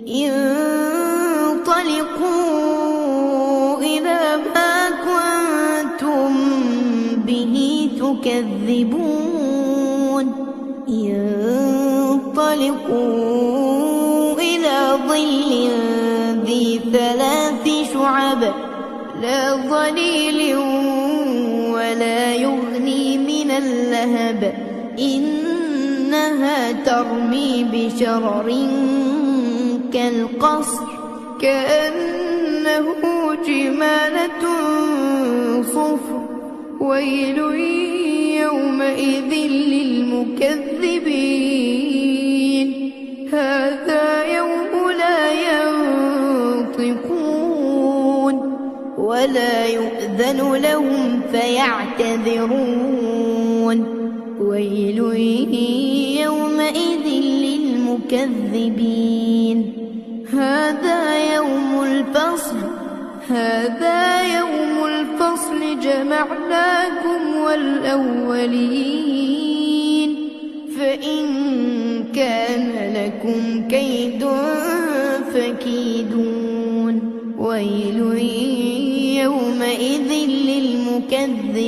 انطلقوا إلى ما كنتم به تكذبون انطلقوا إلى ظل ذي 3 شعب لا ظليل ولا يغني من اللهب إنها ترمي بشرر كالقصر كأنه جمالة صفر ويل يومئذ للمكذبين هذا يوم لا ينطقون ولا يؤذن لهم فيعتذرون ويل يومئذ للمكذبين هذا يوم الفصل جمعناكم والأولين فإن كان لكم كيد فكيدون ويل يومئذ للمكذبين